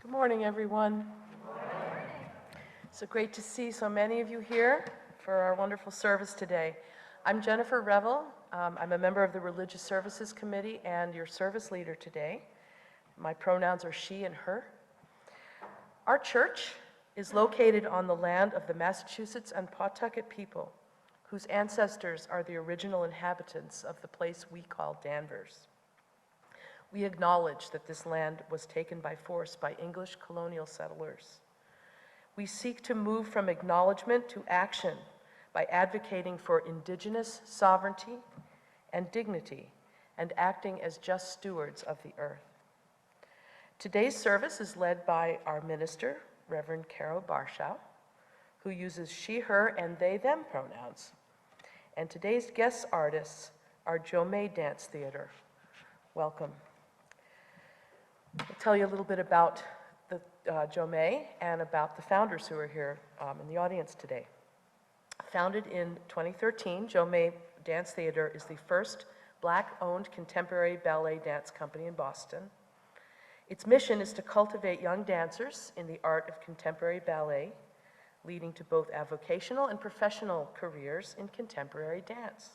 Good morning, everyone. So great to see so many of you here for our wonderful service today. I'm Jennifer Revel. I'm a member of the Religious Services Committee and your service leader today. My pronouns are she and her. Our church is located on the land of the Massachusetts and Pawtucket people, whose ancestors are the original inhabitants of the place we call Danvers. We acknowledge that this land was taken by force by English colonial settlers. We seek to move from acknowledgement to action by advocating for indigenous sovereignty and dignity and acting as just stewards of the earth. Today's service is led by our minister, Reverend Carol Barshow, who uses she, her, and they, them pronouns. And today's guest artists are Jomei Dance Theater. Welcome. I'll tell you a little bit about the Jomei and about the founders who are here in the audience today. Founded in 2013, Jomei Dance Theater is the first Black-owned contemporary ballet dance company in Boston. Its mission is to cultivate young dancers in the art of contemporary ballet, leading to both avocational and professional careers in contemporary dance.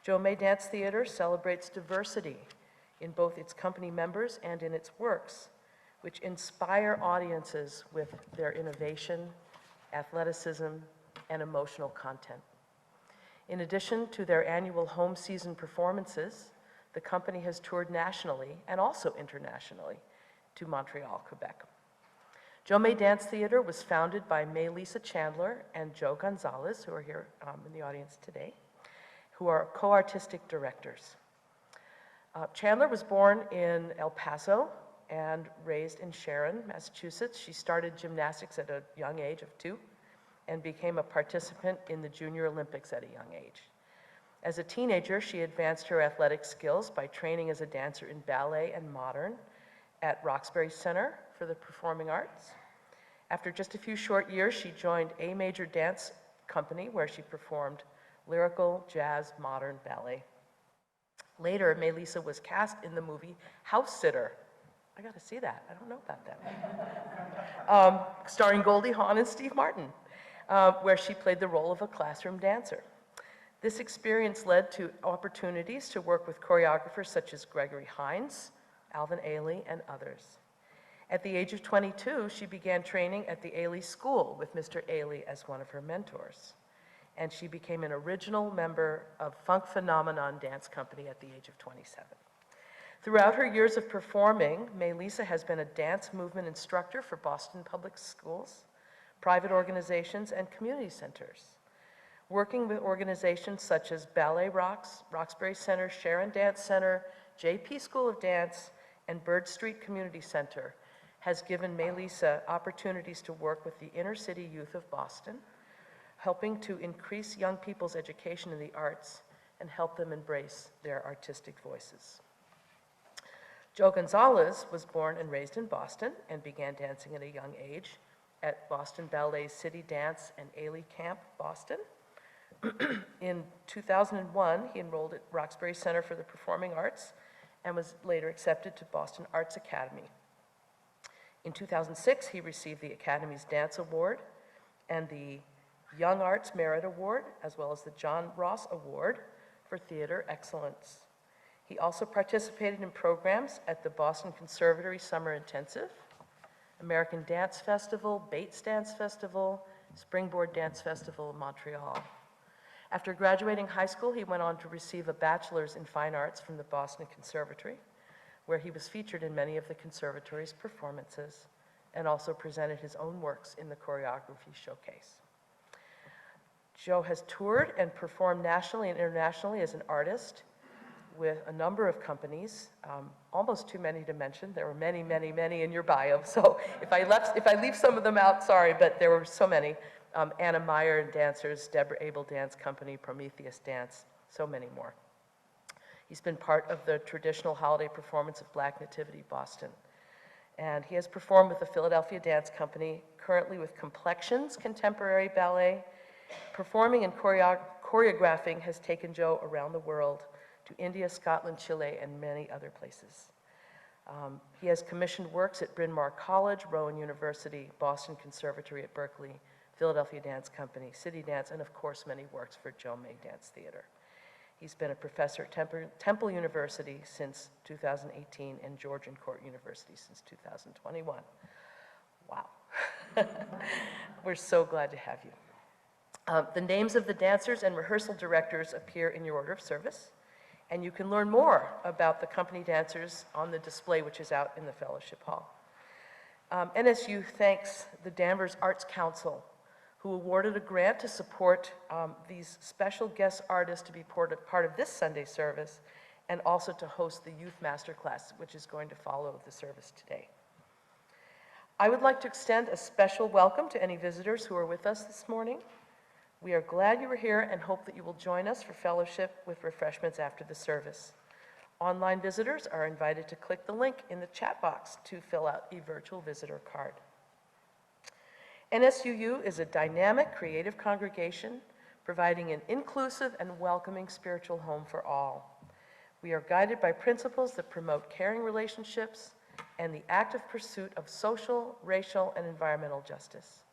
Jomei Dance Theater celebrates diversity in both its company members and in its works, which inspire audiences with their innovation, athleticism, and emotional content. In addition to their annual home season performances, the company has toured nationally and also internationally to Montreal, Quebec. Jomei Dance Theater was founded by May-Lisa Chandler and Joe Gonzalez, who are here in the audience today, who are co-artistic directors. Chandler was born in El Paso and raised in Sharon, Massachusetts. She started gymnastics at a young age of 2 and became a participant in the Junior Olympics at a young age. As a teenager, she advanced her athletic skills by training as a dancer in ballet and modern at Roxbury Center for the Performing Arts. After just a few short years, she joined A Major Dance Company, where she performed lyrical, jazz, modern ballet. Later, May-Lisa was cast in the movie House Sitter. I got to see that. I don't know about that. Starring Goldie Hawn and Steve Martin, where she played the role of a classroom dancer. This experience led to opportunities to work with choreographers such as Gregory Hines, Alvin Ailey, and others. At the age of 22, she began training at the Ailey School with Mr. Ailey as one of her mentors. And she became an original member of Funk Phenomenon Dance Company at the age of 27. Throughout her years of performing, May-Lisa has been a dance movement instructor for Boston Public Schools, private organizations, and community centers, working with organizations such as Ballet Rocks, Roxbury Center, Sharon Dance Center, JP School of Dance, and Bird Street Community Center, has given May-Lisa opportunities to work with the inner city youth of Boston, helping to increase young people's education in the arts and help them embrace their artistic voices. Joe Gonzalez was born and raised in Boston and began dancing at a young age at Boston Ballet's City Dance and Ailey Camp, Boston. In 2001, he enrolled at Roxbury Center for the Performing Arts and was later accepted to Boston Arts Academy. In 2006, he received the Academy's Dance Award and the Young Arts Merit Award, as well as the John Ross Award for Theater Excellence. He also participated in programs at the Boston Conservatory Summer Intensive, American Dance Festival, Bates Dance Festival, Springboard Dance Festival in Montreal. After graduating high school, he went on to receive a bachelor's in fine arts from the Boston Conservatory, where he was featured in many of the conservatory's performances and also presented his own works in the choreography showcase. Joe has toured and performed nationally and internationally as an artist with a number of companies, almost too many to mention. There were many, many, many in your bio, so if I leave some of them out, sorry, but there were so many. Anna Meyer and Dancers, Deborah Abel Dance Company, Prometheus Dance, so many more. He's been part of the traditional holiday performance of Black Nativity Boston. And he has performed with the Philadelphia Dance Company, currently with Complexions Contemporary Ballet. Performing and choreographing has taken Joe around the world to India, Scotland, Chile, and many other places. He has commissioned works at Bryn Mawr College, Rowan University, Boston Conservatory at Berkeley, Philadelphia Dance Company, City Dance, and of course many works for Joe May Dance Theater. He's been a professor at Temple University since 2018 and Georgian Court University since 2021. Wow. We're so glad to have you. The names of the dancers and rehearsal directors appear in your order of service, and you can learn more about the company dancers on the display which is out in the Fellowship Hall. NSU thanks the Danvers Arts Council, who awarded a grant to support these special guest artists to be part of this Sunday service, and also to host the Youth Masterclass, which is going to follow the service today. I would like to extend a special welcome to any visitors who are with us this morning. We are glad you are here and hope that you will join us for fellowship with refreshments after the service. Online visitors are invited to click the link in the chat box to fill out a virtual visitor card. NSUU is a dynamic, creative congregation providing an inclusive and welcoming spiritual home for all. We are guided by principles that promote caring relationships and the active pursuit of social, racial, and environmental justice.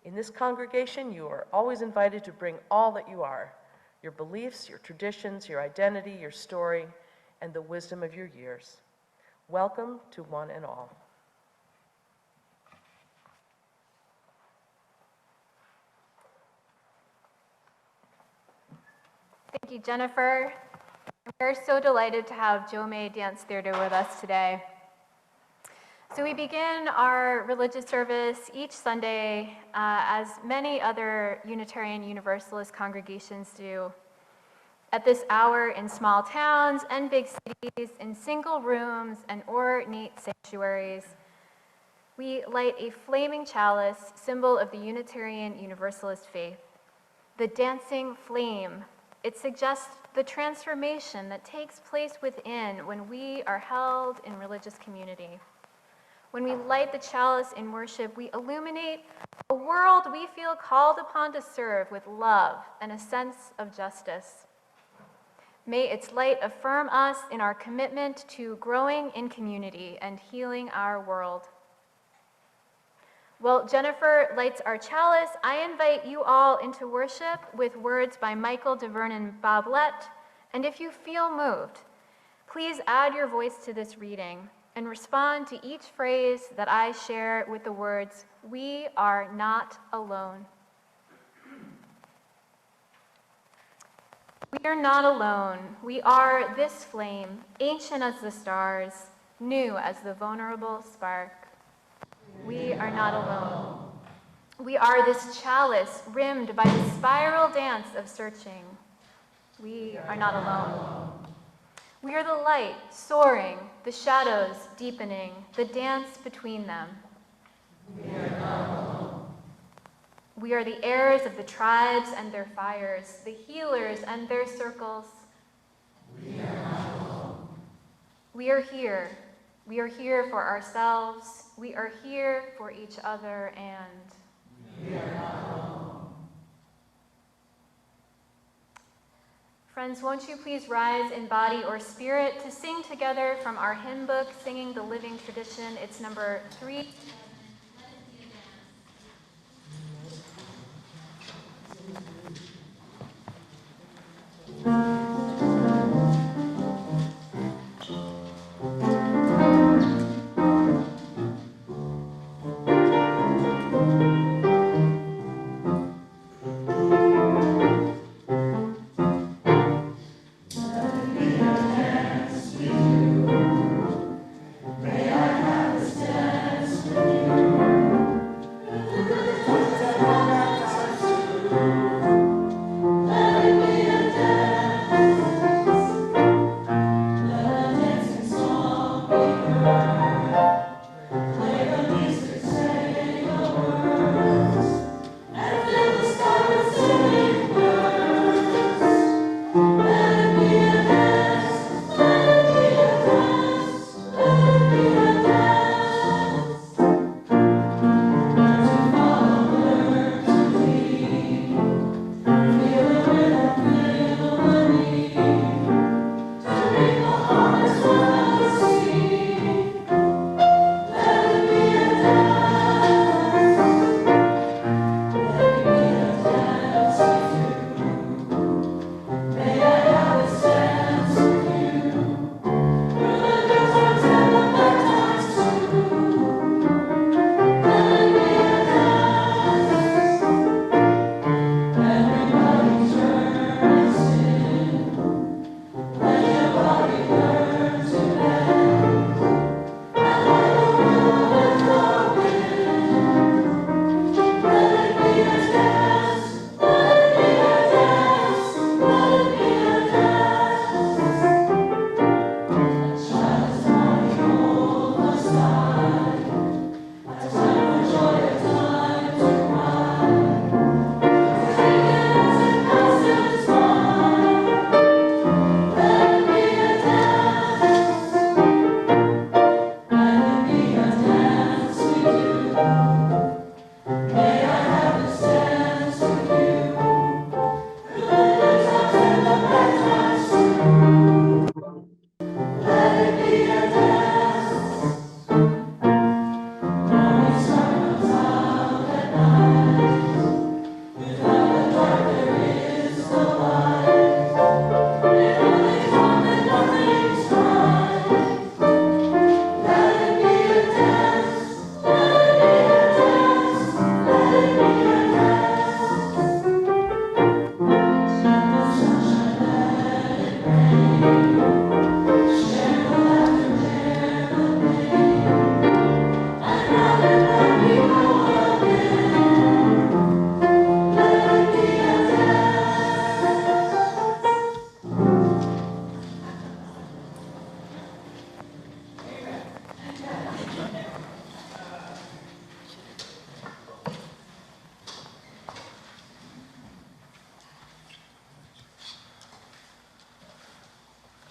In this congregation, you are always invited to bring all that you are, your beliefs, your traditions, your identity, your story, and the wisdom of your years. Welcome to one and all. Thank you, Jennifer. We're so delighted to have Joe May Dance Theater with us today. So we begin our religious service each Sunday, as many other Unitarian Universalist congregations do, at this hour in small towns and big cities, in single rooms and ornate sanctuaries. We light a flaming chalice, symbol of the Unitarian Universalist faith. The dancing flame, it suggests the transformation that takes place within when we are held in religious community. When we light the chalice in worship, we illuminate a world we feel called upon to serve with love and a sense of justice. May its light affirm us in our commitment to growing in community and healing our world. While Jennifer lights our chalice, I invite you all into worship with words by Michael DeVernon Boblet. And if you feel moved, please add your voice to this reading and respond to each phrase that I share with the words, "We are not alone." We are not alone. We are this flame, ancient as the stars, new as the vulnerable spark. We are not alone. We are this chalice rimmed by the spiral dance of searching. We are not alone. We are the light soaring, the shadows deepening, the dance between them. We are not alone. We are the heirs of the tribes and their fires, the healers and their circles. We are not alone. We are here. We are here for ourselves. We are here for each other, and we are not alone. Friends, won't you please rise in body or spirit to sing together from our hymn book, Singing the Living Tradition. It's number 3. May I have this dance with you.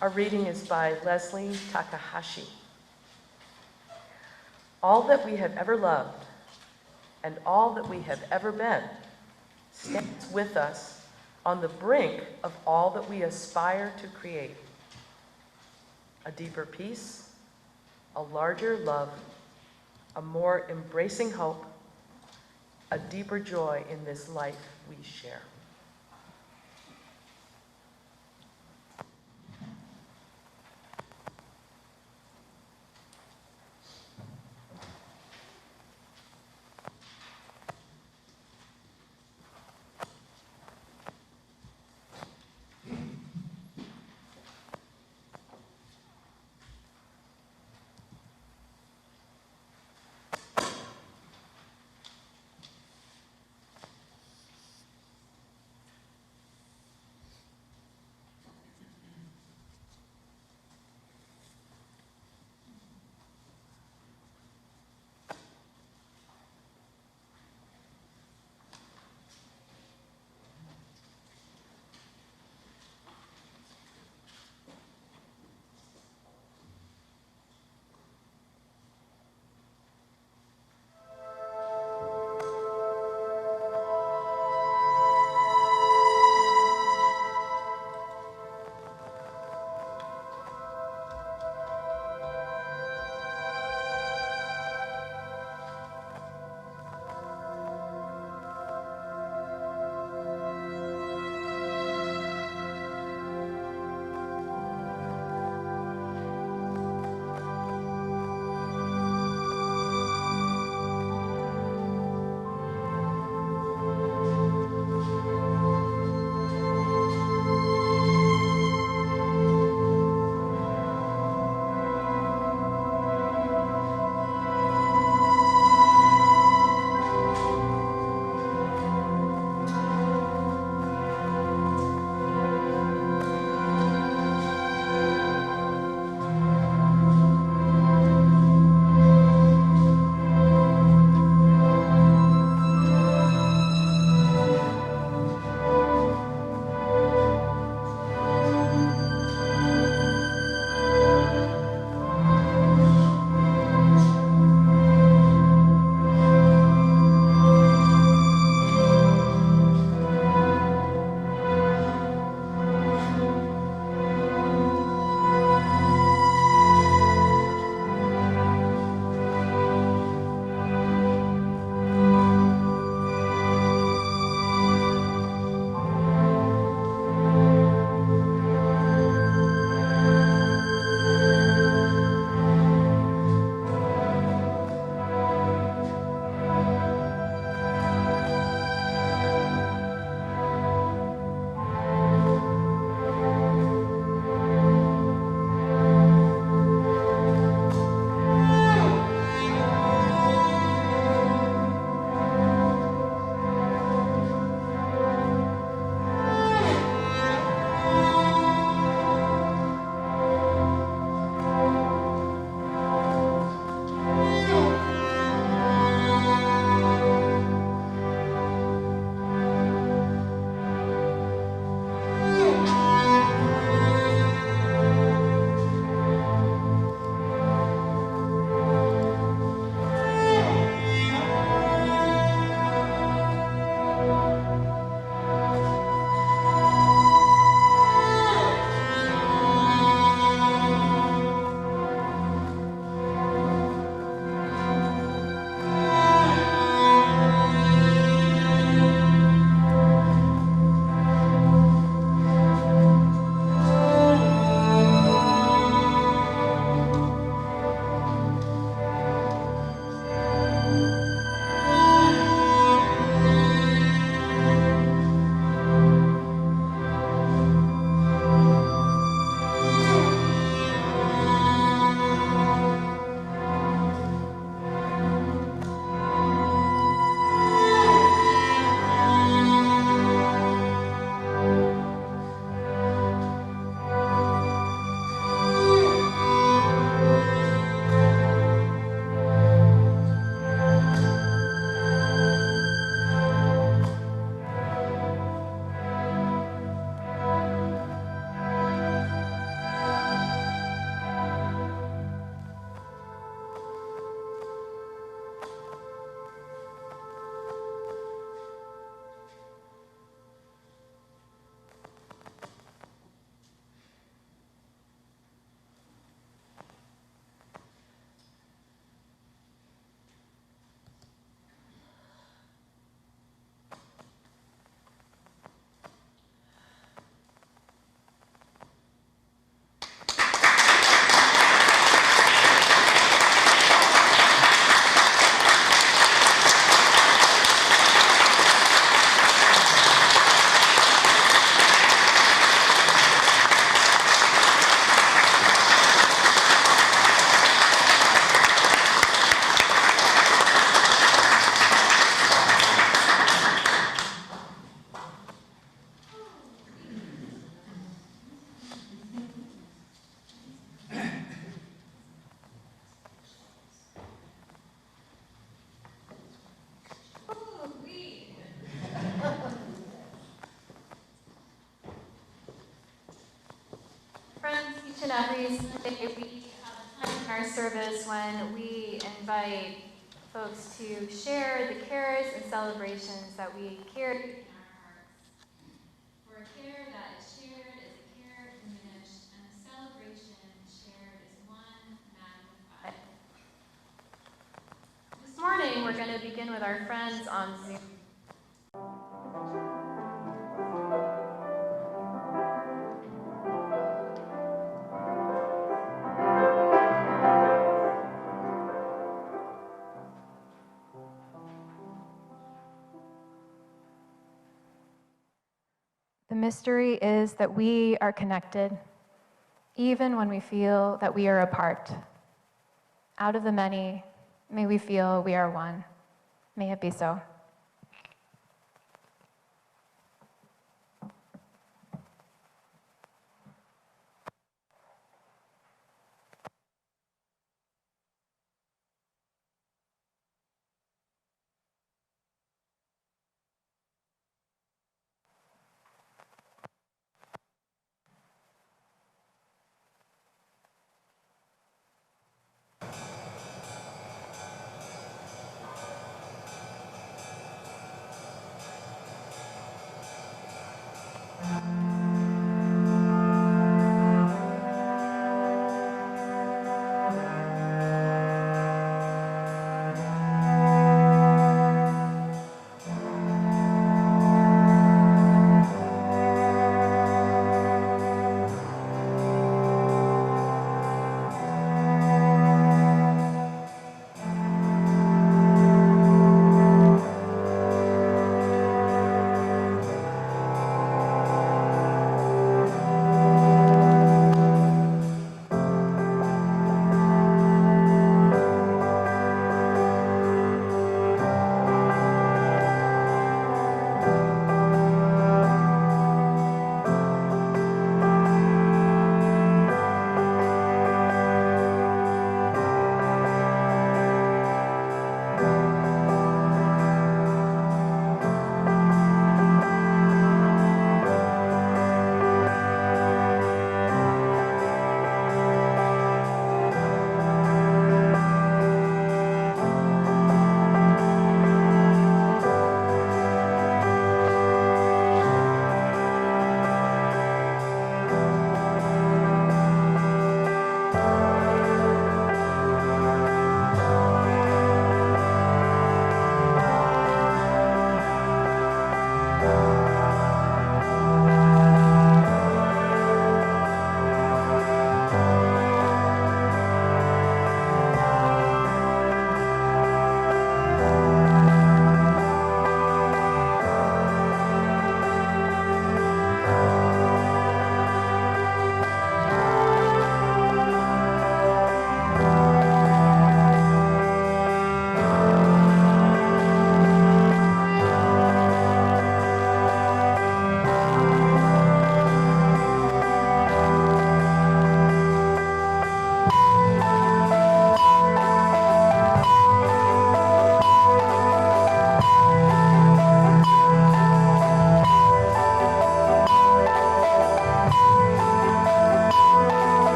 Our reading is by Leslie Takahashi. All that we have ever loved and all that we have ever been stands with us on the brink of all that we aspire to create. A deeper peace, a larger love, a more embracing hope, a deeper joy in this life we share. each and every Sunday, we have a time in our service when we invite folks to share the cares and celebrations that we carry in our hearts. For a care that is shared is a care diminished, and a celebration shared is one magnified. This morning, we're going to begin with our friends on Zoom. The mystery is that we are connected, even when we feel that we are apart. Out of the many, may we feel we are one. May it be so.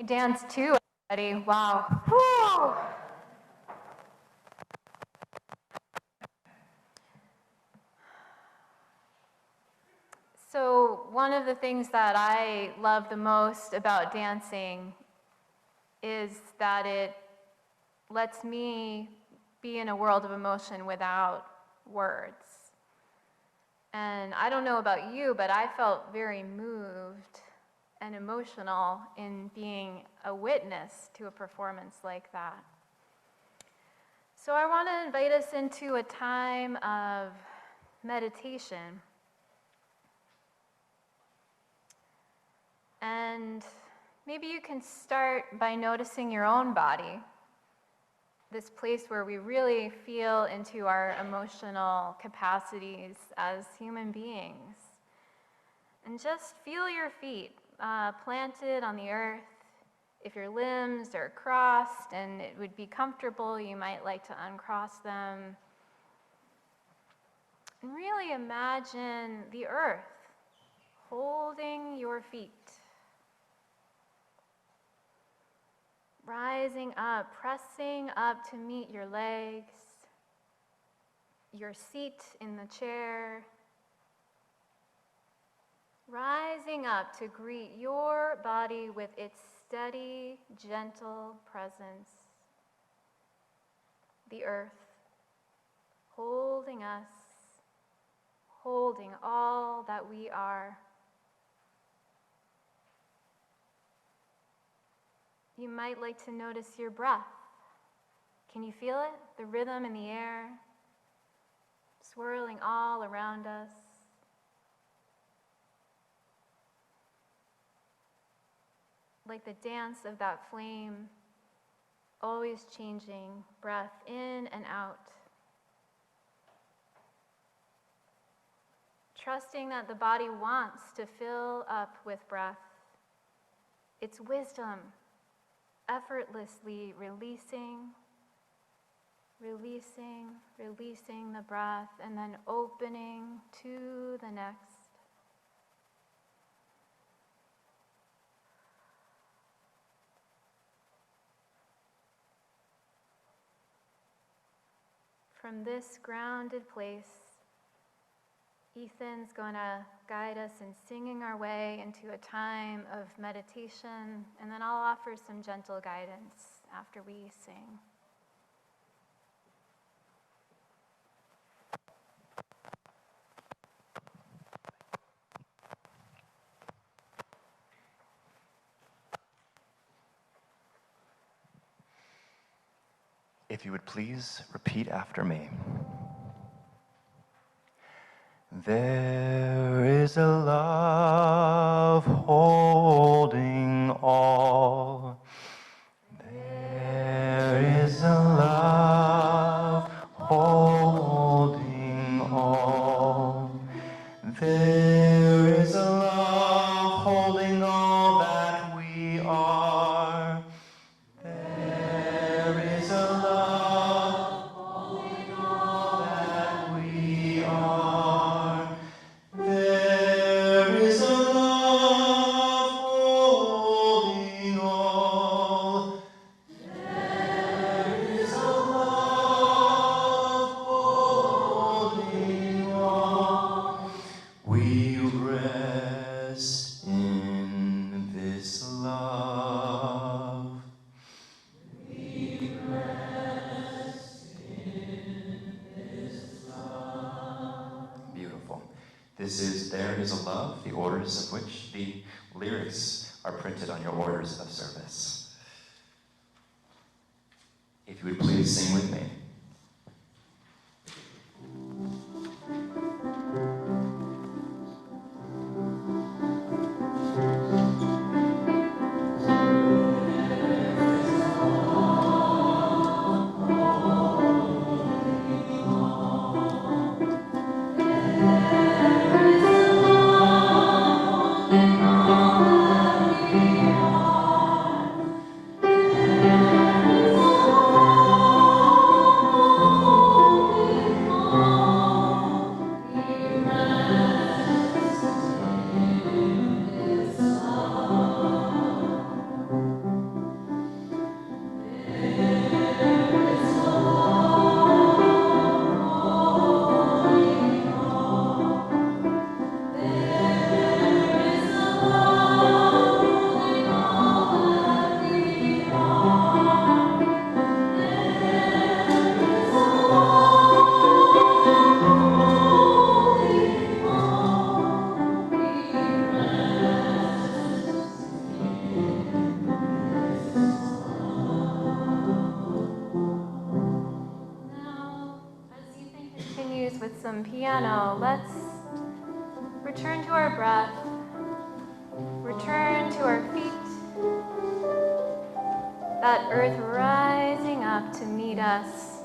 danced too, everybody. Wow. Woo! So one of the things that I love the most about dancing is that it lets me be in a world of emotion without words. And I don't know about you, but I felt very moved and emotional in being a witness to a performance like that. So I want to invite us into a time of meditation. And maybe you can start by noticing your own body, this place where we really feel into our emotional capacities as human beings. And just feel your feet planted on the earth. If your limbs are crossed and it would be comfortable, you might like to uncross them. And really imagine the earth holding your feet. Rising up, pressing up to meet your legs, your seat in the chair. Rising up to greet your body with its steady, gentle presence. The earth holding us, holding all that we are. You might like to notice your breath. Can you feel it? The rhythm in the air, swirling all around us. Like the dance of that flame, always changing, breath in and out. Trusting that the body wants to fill up with breath. It's wisdom. Effortlessly releasing the breath, and then opening to the next. From this grounded place, Ethan's going to guide us in singing our way into a time of meditation, and then I'll offer some gentle guidance after we sing. If you would please repeat after me. There is a love holding all. There is a love holding all. There is a love holding all that we are. There is a love holding all that we are. There is a love holding all. There is a love holding all. We rest in this love. We rest in this love. Beautiful. This is There Is a Love, the orders of which the lyrics are printed on your orders of service. If you would please sing with me. some piano, let's return to our breath, return to our feet, that earth rising up to meet us.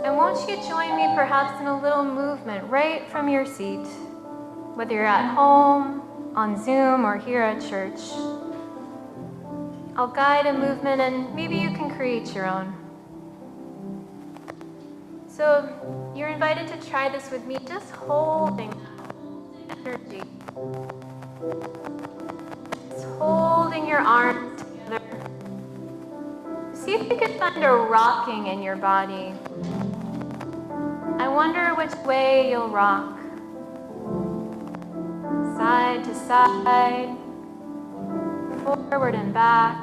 And won't you join me perhaps in a little movement right from your seat, whether you're at home, on Zoom, or here at church. I'll guide a movement and maybe you can create your own. So you're invited to try this with me, just holding energy. Just holding your arms together. See if you can find a rocking in your body. I wonder which way you'll rock. Side to side, forward and back.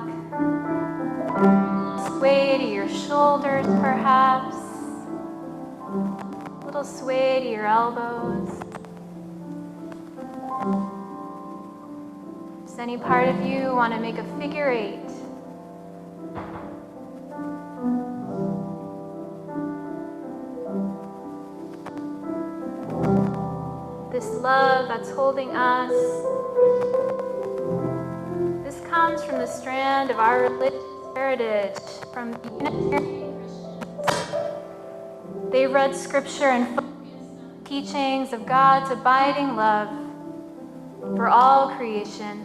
Sway to your shoulders, perhaps. A little sway to your elbows. Does any part of you want to make a figure 8? This love that's holding us, this comes from the strand of our religious heritage, from the Unitarian Christians. They read scripture and focused on teachings of God's abiding love for all creation.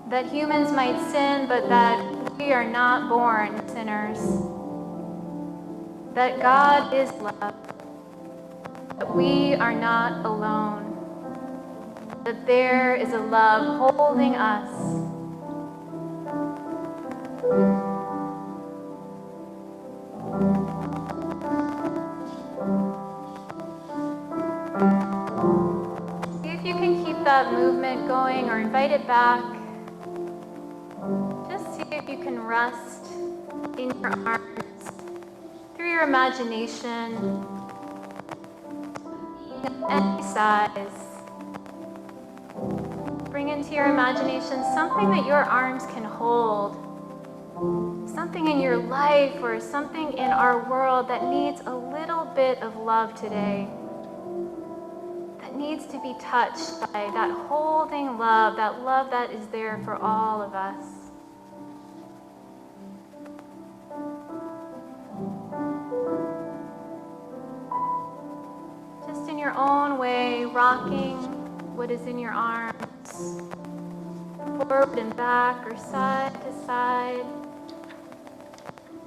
That humans might sin, but that we are not born sinners. That God is love. That we are not alone. That there is a love holding us. See if you can keep that movement going or invite it back. Just see if you can rest in your arms through your imagination. Any size. Bring into your imagination something that your arms can hold. Something in your life or something in our world that needs a little bit of love today. That needs to be touched by that holding love that is there for all of us. In your own way, rocking what is in your arms, forward and back or side to side,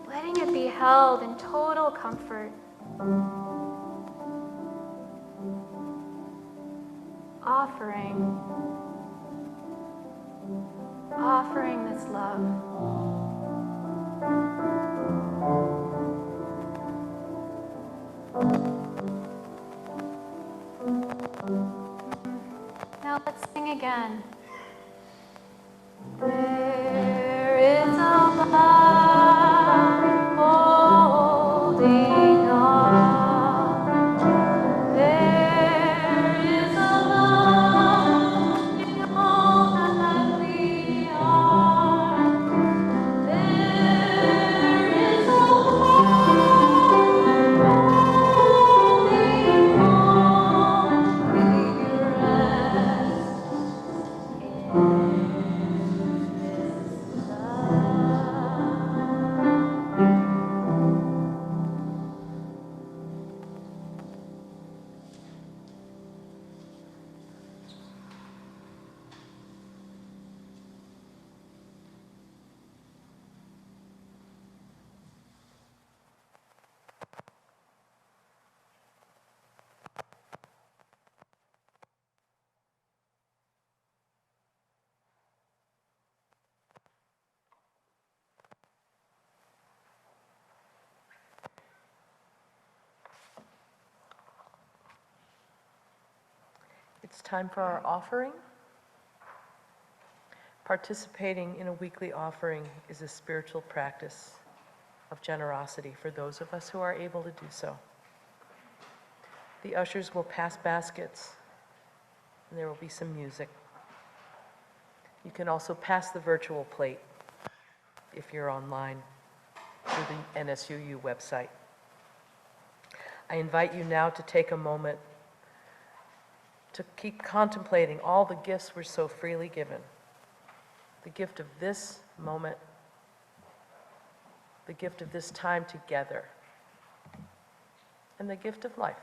letting it be held in total comfort. Offering this love. Now let's sing again. There is a love holding on. There is a love in all that we are. There is a love holding on. We rest It's time for our offering. Participating in a weekly offering is a spiritual practice of generosity for those of us who are able to do so. The ushers will pass baskets, and there will be some music. You can also pass the virtual plate if you're online. through the NSUU website. I invite you now to take a moment to keep contemplating all the gifts we're so freely given. The gift of this moment, the gift of this time together, and the gift of life.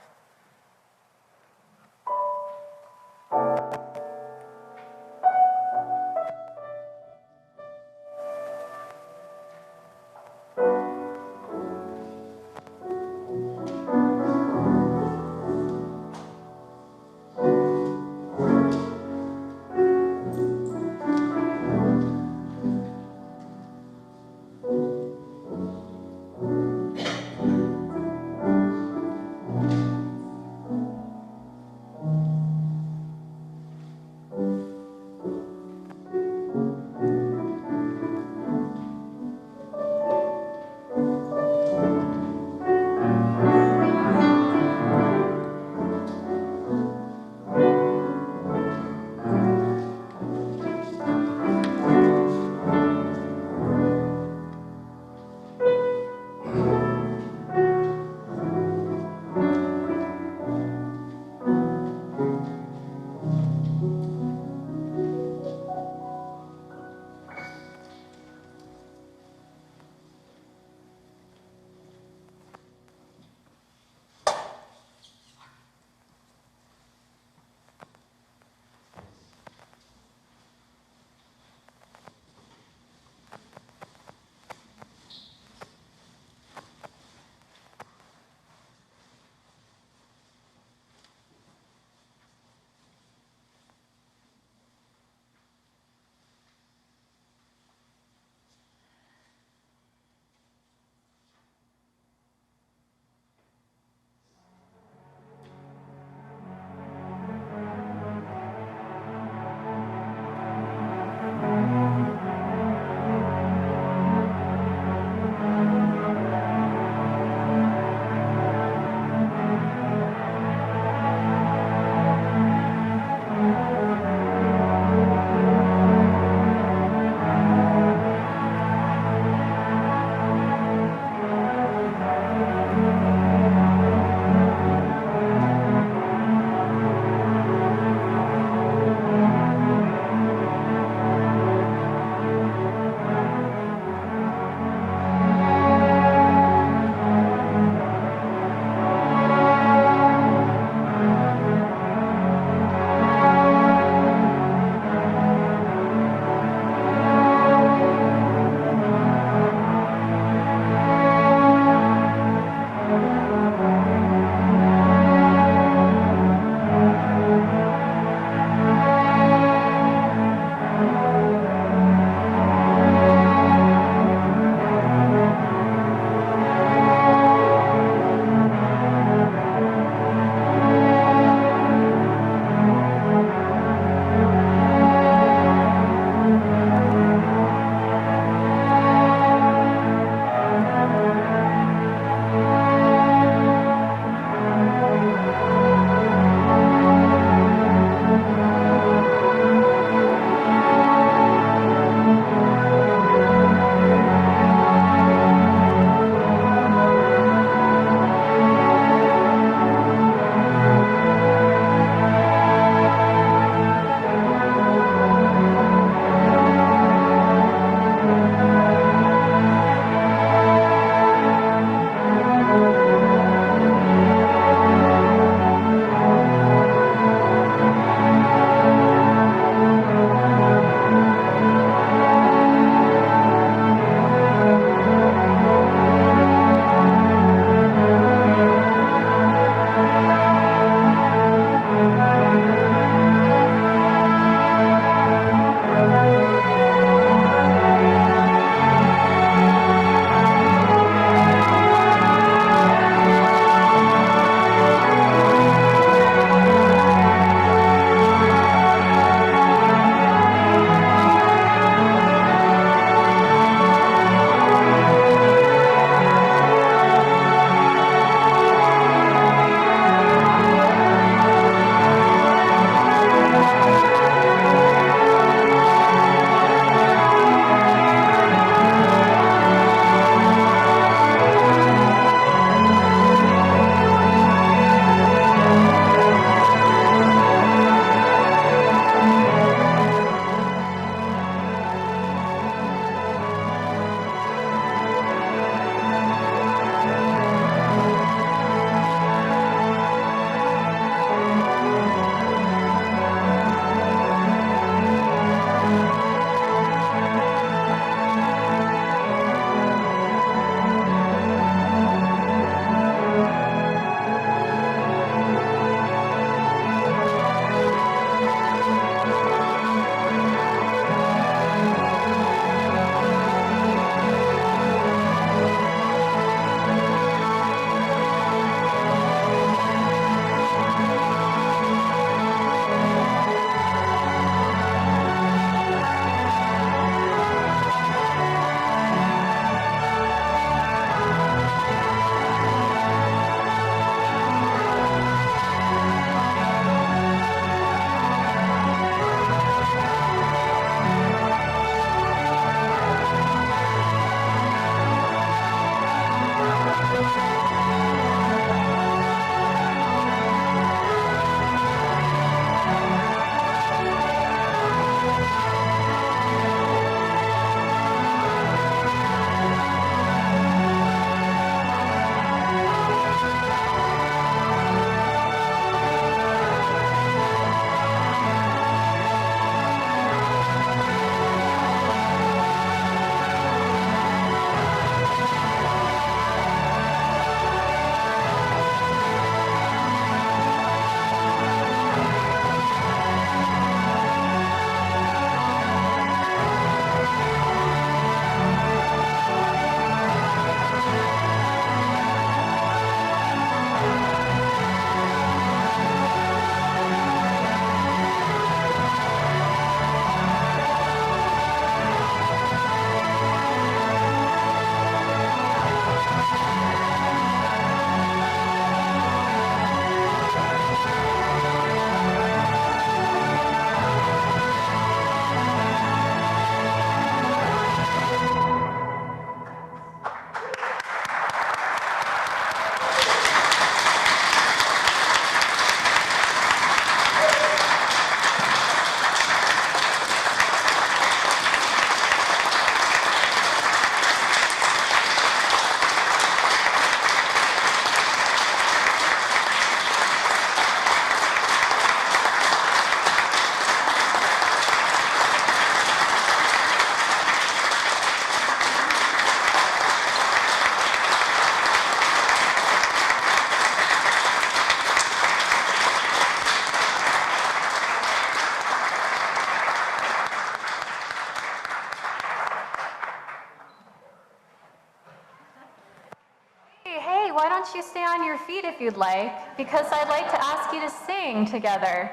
want you to stay on your feet if you'd like, because I'd like to ask you to sing together.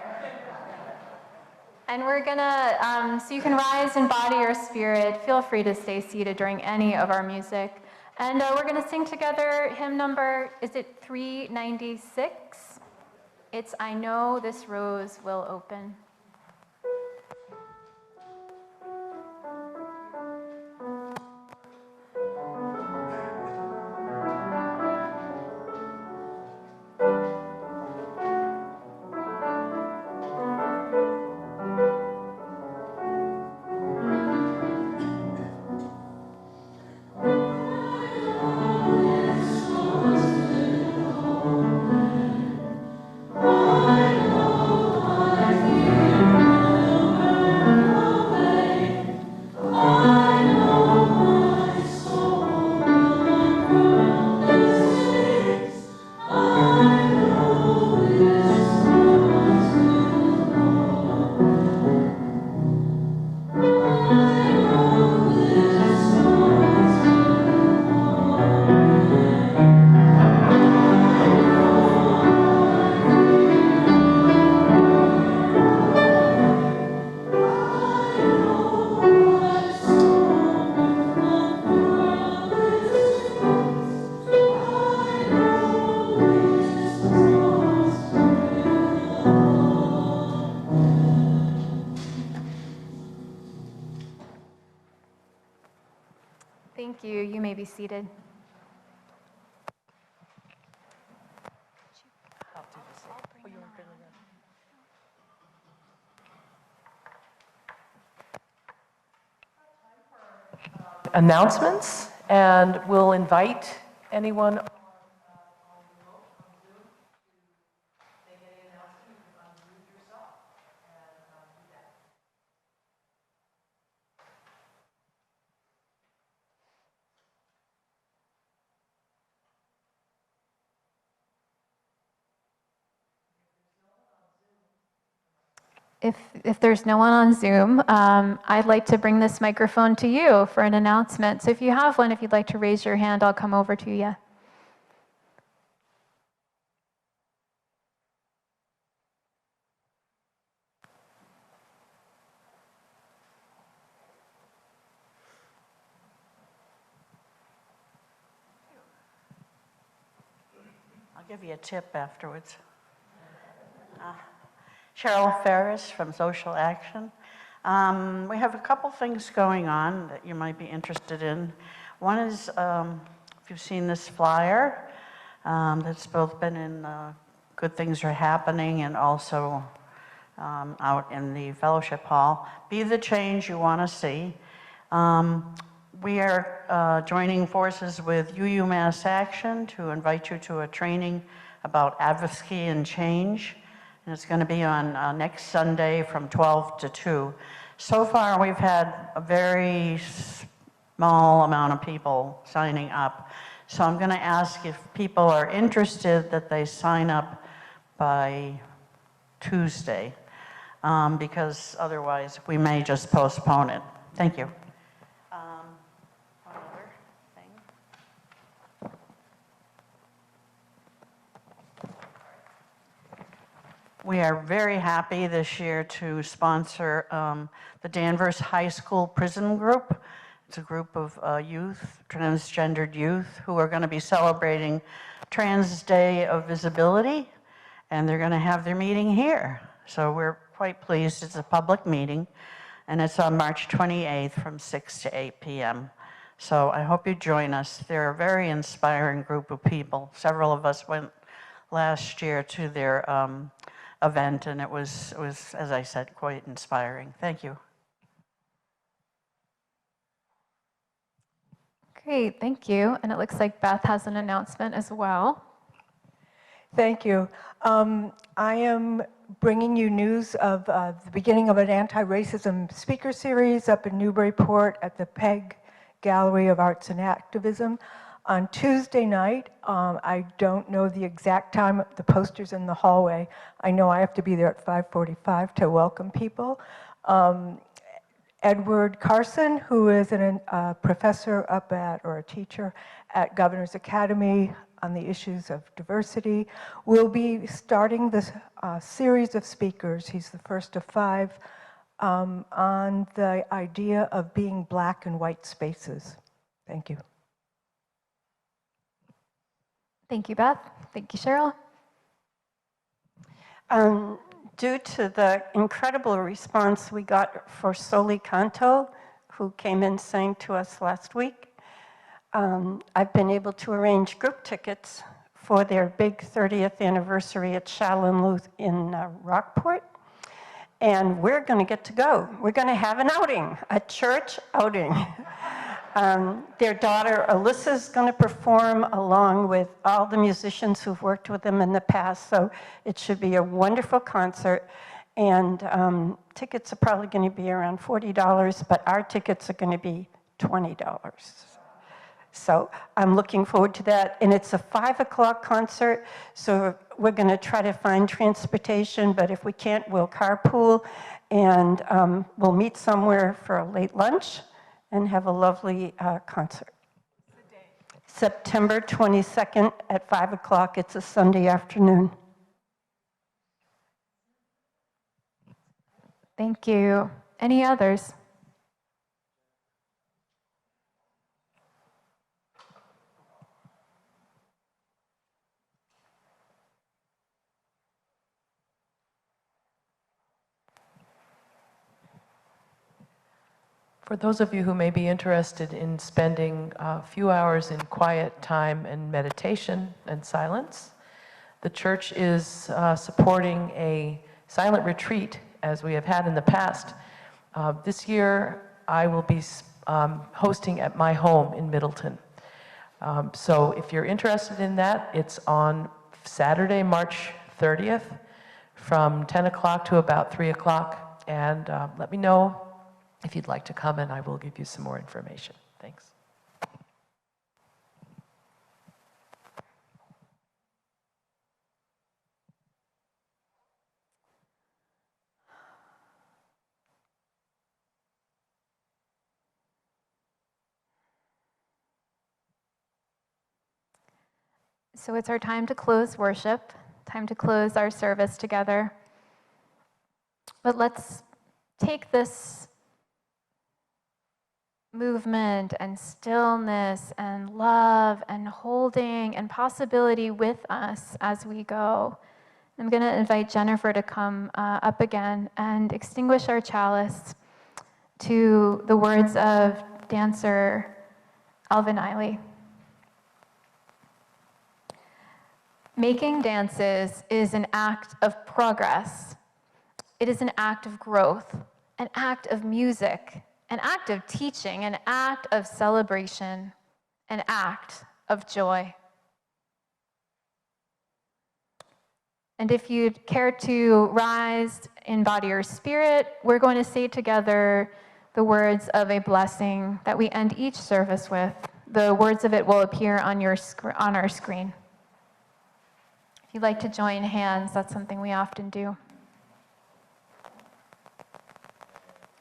And we're gonna, so you can rise in body or spirit. Feel free to stay seated during any of our music. And we're gonna sing together hymn number, is it 396? It's I Know This Rose Will Open. Thank you. You may be seated. Announcements, and we'll invite anyone. If there's no one on Zoom, I'd like to bring this microphone to you for an announcement. So if you have one, if you'd like to raise your hand, I'll come over to you. I'll give you a tip afterwards. Cheryl Ferris from Social Action. We have a couple things going on that you might be interested in. One is, if you've seen this flyer, that's both been in Good Things Are Happening and also out in the fellowship hall. Be the change you want to see. We are joining forces with UU Mass Action to invite you to a training about advocacy and change. And it's going to be on next Sunday from 12 to 2. So far, we've had a very small amount of people signing up. So I'm going to ask if people are interested that they sign up by Tuesday, because otherwise we may just postpone it. Thank you. One other thing. We are very happy this year to sponsor the Danvers High School Prism Group. It's a group of youth, transgendered youth, who are going to be celebrating Trans Day of Visibility, and they're going to have their meeting here. So we're quite pleased. It's a public meeting, and it's on March 28th from 6 to 8 p.m. So I hope you join us. They're a very inspiring group of people. Several of us went last year to their event, and it was, as I said, quite inspiring. Thank you. Great, thank you. And it looks like Beth has an announcement as well. Thank you. I am bringing you news of the beginning of an anti-racism speaker series up in Newburyport at the PEG Gallery of Arts and Activism on Tuesday night. I don't know the exact time. The poster's in the hallway. I know I have to be there at 5:45 to welcome people. Edward Carson, who is a professor up at, or a teacher at Governor's Academy, on the issues of diversity. We'll be starting this series of speakers, he's the first of 5, on the idea of being black and white spaces. Thank you. Thank you, Beth. Thank you, Cheryl. Due to the incredible response we got for Soli Canto, who came and sang to us last week, I've been able to arrange group tickets for their big 30th anniversary at Shaolin in Rockport. And we're going to get to go. We're going to have an outing, a church outing. Their daughter Alyssa's going to perform along with all the musicians who've worked with them in the past. So it should be a wonderful concert. And tickets are probably going to be around $40, but our tickets are going to be $20. So I'm looking forward to that. And it's a 5 o'clock concert, so we're going to try to find transportation, but if we can't, we'll carpool, and we'll meet somewhere for a late lunch and have a lovely concert. September 22nd at 5 o'clock. It's a Sunday afternoon. Thank you. Any others? For those of you who may be interested in spending a few hours in quiet time and meditation and silence, the church is supporting a silent retreat, as we have had in the past. This year, I will be hosting at my home in Middleton. So if you're interested in that, it's on Saturday, March 30th, from 10 o'clock to about 3 o'clock, and let me know if you'd like to come, and I will give you some more information. Thanks. So it's our time to close worship, time to close our service together. But let's take this movement and stillness and love and holding and possibility with us as we go. I'm going to invite Jennifer to come up again and extinguish our chalice to the words of dancer Alvin Ailey. Making dances is an act of progress. It is an act of growth, an act of music, an act of teaching, an act of celebration, an act of joy. And if you'd care to rise in body or spirit, we're going to say together the words of a blessing that we end each service with. The words of it will appear on our screen. If you'd like to join hands, that's something we often do.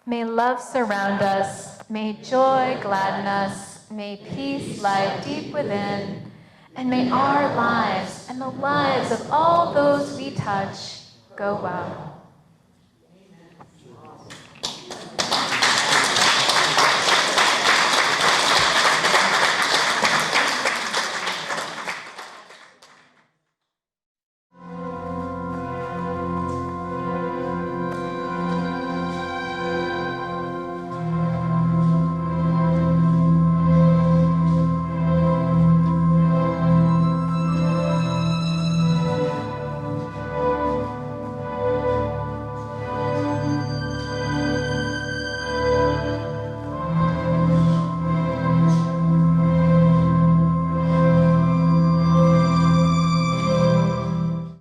May love surround us, may joy gladden us, may peace lie deep within, and may our lives and the lives of all those we touch go well.